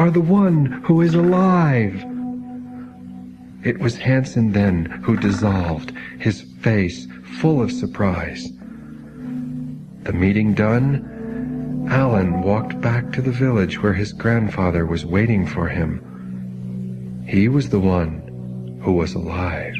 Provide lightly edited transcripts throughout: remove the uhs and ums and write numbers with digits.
are the one who is alive." It was Hansen then who dissolved, his face full of surprise. The meeting done, Alan walked back to the village where his grandfather was waiting for him. He was the one who was alive.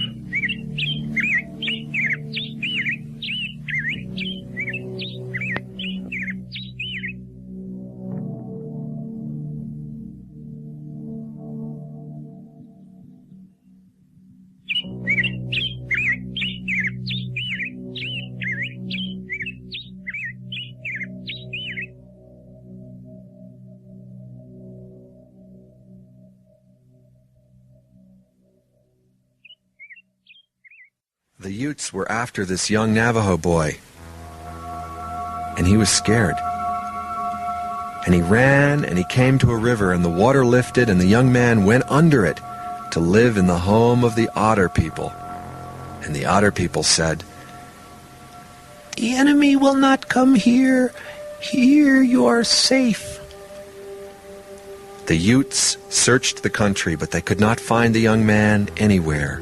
The Utes were after this young Navajo boy, and he was scared. And he ran, and he came to a river, and the water lifted, and the young man went under it to live in the home of the Otter people. And the Otter people said, "The enemy will not come here. Here you are safe." The Utes searched the country, but they could not find the young man anywhere.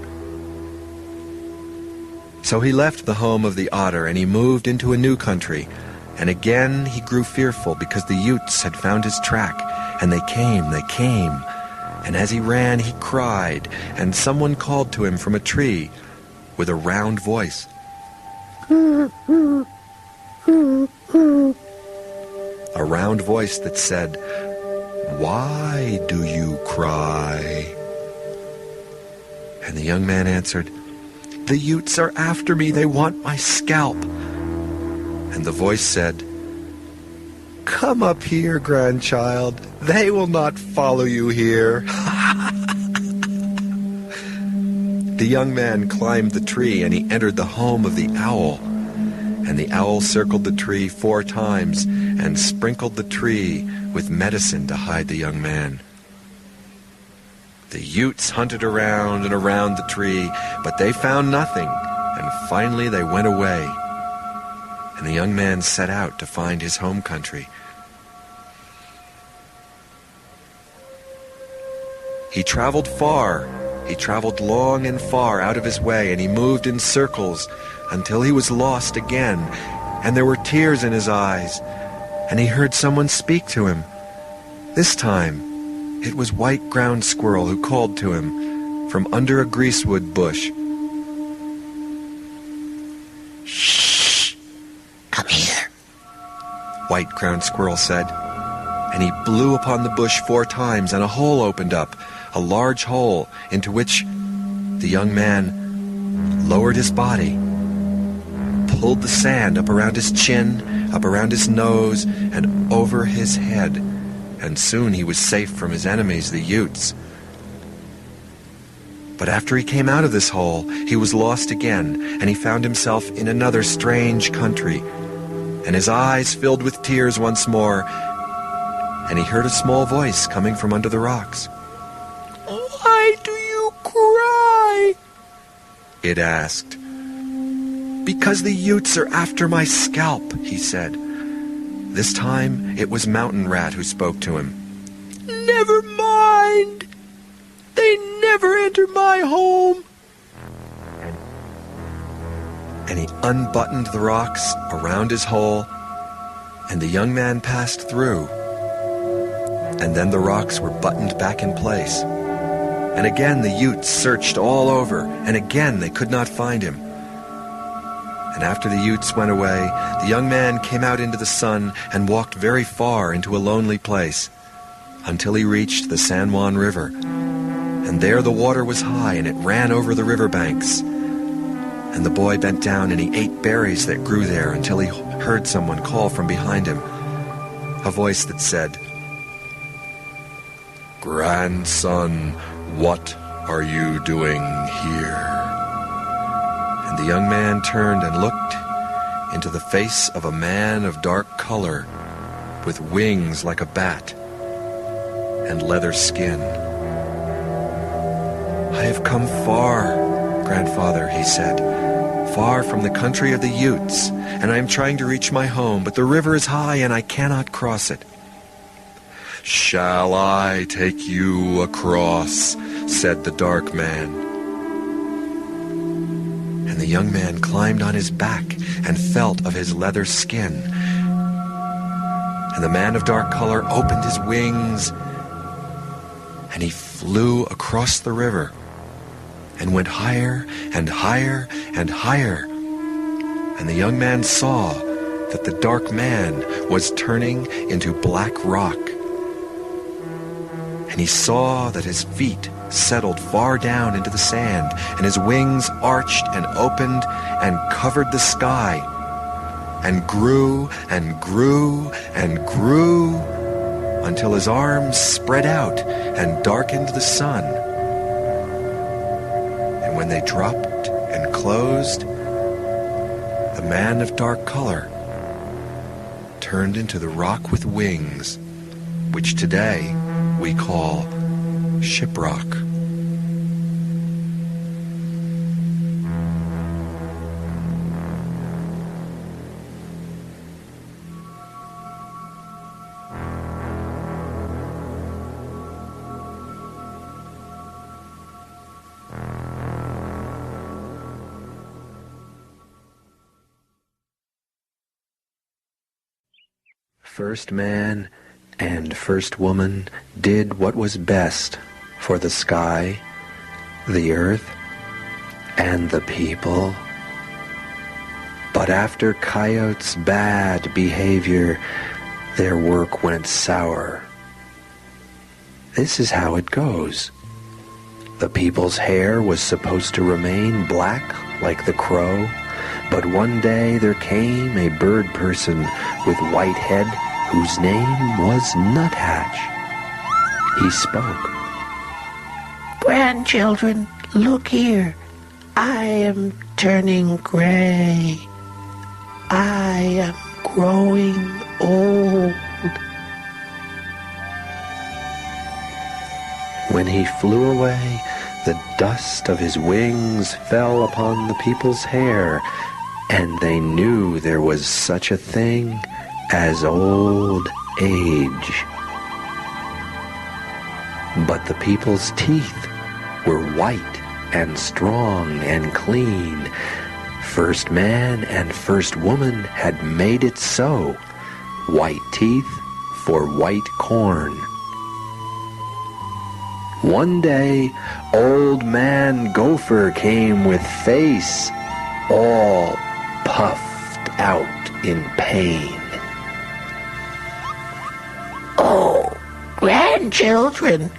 So he left the home of the Otter, and he moved into a new country. And again he grew fearful, because the Utes had found his track, and they came. And as he ran, he cried, and someone called to him from a tree with a round voice. A round voice that said, "Why do you cry?" And the young man answered, "The Utes are after me. They want my scalp." And the voice said, "Come up here, grandchild. They will not follow you here." The young man climbed the tree, and he entered the home of the owl. And the owl circled the tree 4 times and sprinkled the tree with medicine to hide the young man. The Utes hunted around and around the tree, but they found nothing, and finally they went away. And the young man set out to find his home country. He traveled far. He traveled long and far out of his way, and he moved in circles until he was lost again, and there were tears in his eyes, and he heard someone speak to him. This time, it was White Ground Squirrel who called to him from under a greasewood bush. "Shh! Come here," White Ground Squirrel said, and he blew upon the bush 4 times, and a hole opened up, a large hole into which the young man lowered his body, pulled the sand up around his chin, up around his nose, and over his head, and soon he was safe from his enemies, the Utes. But after he came out of this hole, he was lost again, and he found himself in another strange country, and his eyes filled with tears once more, and he heard a small voice coming from under the rocks. "Why do you cry?" it asked. "Because the Utes are after my scalp," he said. This time it was Mountain Rat who spoke to him. "Never mind. They never enter my home." And he unbuttoned the rocks around his hole, and the young man passed through. And then the rocks were buttoned back in place. And again the Utes searched all over, and again they could not find him. And after the Utes went away, the young man came out into the sun and walked very far into a lonely place, until he reached the San Juan River. And there the water was high, and it ran over the river banks. And the boy bent down and he ate berries that grew there until he heard someone call from behind him, a voice that said, "Grandson, what are you doing here?" And the young man turned and looked into the face of a man of dark color, with wings like a bat and leather skin. "I have come far, grandfather," he said, "far from the country of the Utes, and I am trying to reach my home, but the river is high and I cannot cross it." "Shall I take you across?" said the dark man. And the young man climbed on his back and felt of his leather skin. And the man of dark color opened his wings, and he flew across the river and went higher and higher and higher. And the young man saw that the dark man was turning into black rock. And he saw that his feet settled far down into the sand, and his wings arched and opened and covered the sky, and grew and grew and grew until his arms spread out and darkened the sun. And when they dropped and closed, the man of dark color turned into the rock with wings, which today we call shiprock. First man and first woman did what was best for the sky, the earth, and the people. But after Coyote's bad behavior, their work went sour. This is how it goes. The people's hair was supposed to remain black like the crow, but one day there came a bird person with white head whose name was Nuthatch. He spoke. "Grandchildren, look here. I am turning gray. I am growing old." When he flew away, the dust of his wings fell upon the people's hair, and they knew there was such a thing as old age. But the people's teeth were white and strong and clean. First man and first woman had made it so. White teeth for white corn. One day, Old Man Gopher came with face all puffed out in pain. "Oh, grandchildren,"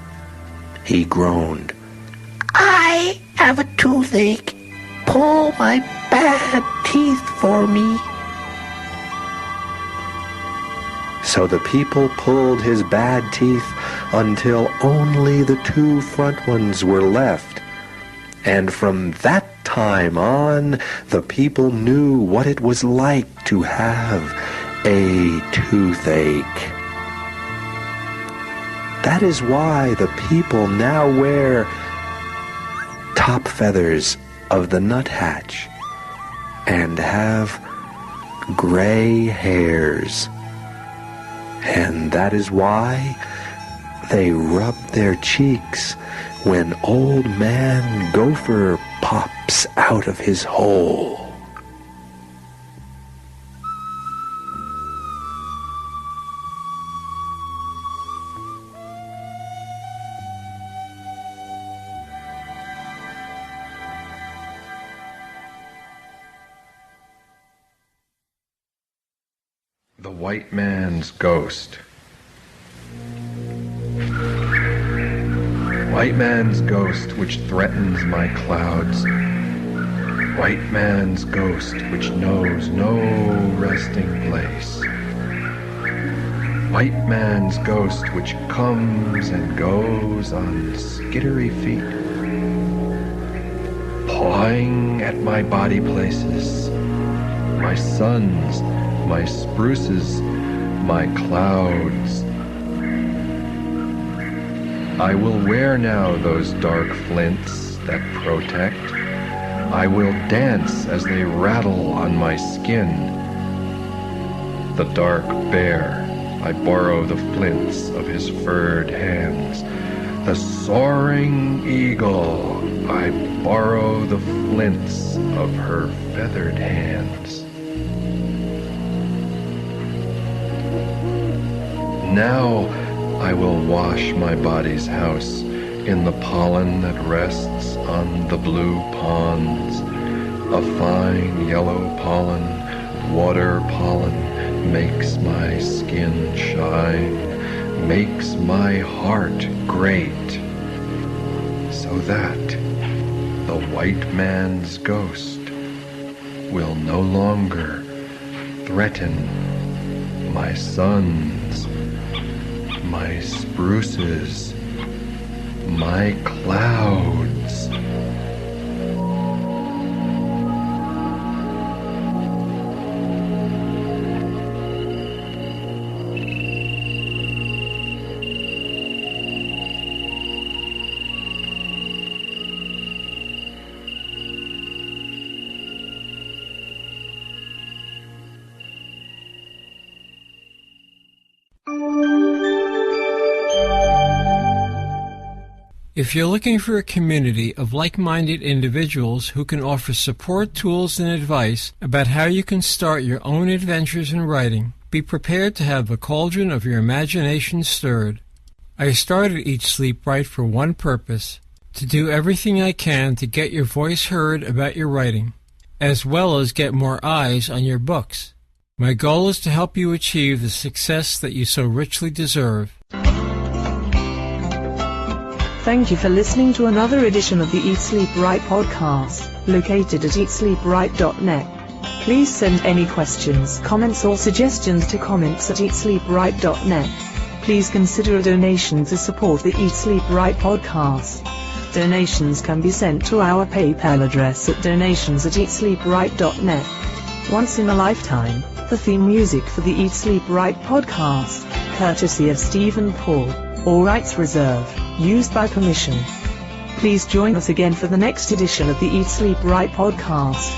he groaned. "I have a toothache. Pull my bad teeth for me." So the people pulled his bad teeth until only the two front ones were left. And from that time on, the people knew what it was like to have a toothache. That is why the people now wear top feathers of the nuthatch and have gray hairs. And that is why they rub their cheeks when Old Man Gopher pops out of his hole. The white man's ghost. White man's ghost which threatens my clouds. White man's ghost which knows no resting place. White man's ghost which comes and goes on skittery feet, pawing at my body places, my suns, my spruces, my clouds. I will wear now those dark flints that protect. I will dance as they rattle on my skin. The dark bear I borrow the flints of his furred hands. The soaring eagle, I borrow the flints of her feathered hands. Now I will wash my body's house in the pollen that rests on the blue ponds. A fine yellow pollen, water pollen, makes my skin shine, makes my heart great, so that the white man's ghost will no longer threaten my sons, my spruces, my clouds. If you're looking for a community of like-minded individuals who can offer support, tools, and advice about how you can start your own adventures in writing, be prepared to have the cauldron of your imagination stirred. I started Eat Sleep Write for one purpose: to do everything I can to get your voice heard about your writing, as well as get more eyes on your books. My goal is to help you achieve the success that you so richly deserve. Thank you for listening to another edition of the Eat Sleep Write podcast, located at eatsleepwrite.net. Please send any questions, comments or suggestions to comments@eatsleepwrite.net. Please consider a donation to support the Eat Sleep Write podcast. Donations can be sent to our PayPal address at donations@eatsleepwrite.net. Once in a lifetime, the theme music for the Eat Sleep Write podcast, courtesy of Stephen Paul, all rights reserved, used by permission. Please join us again for the next edition of the Eat Sleep Write podcast.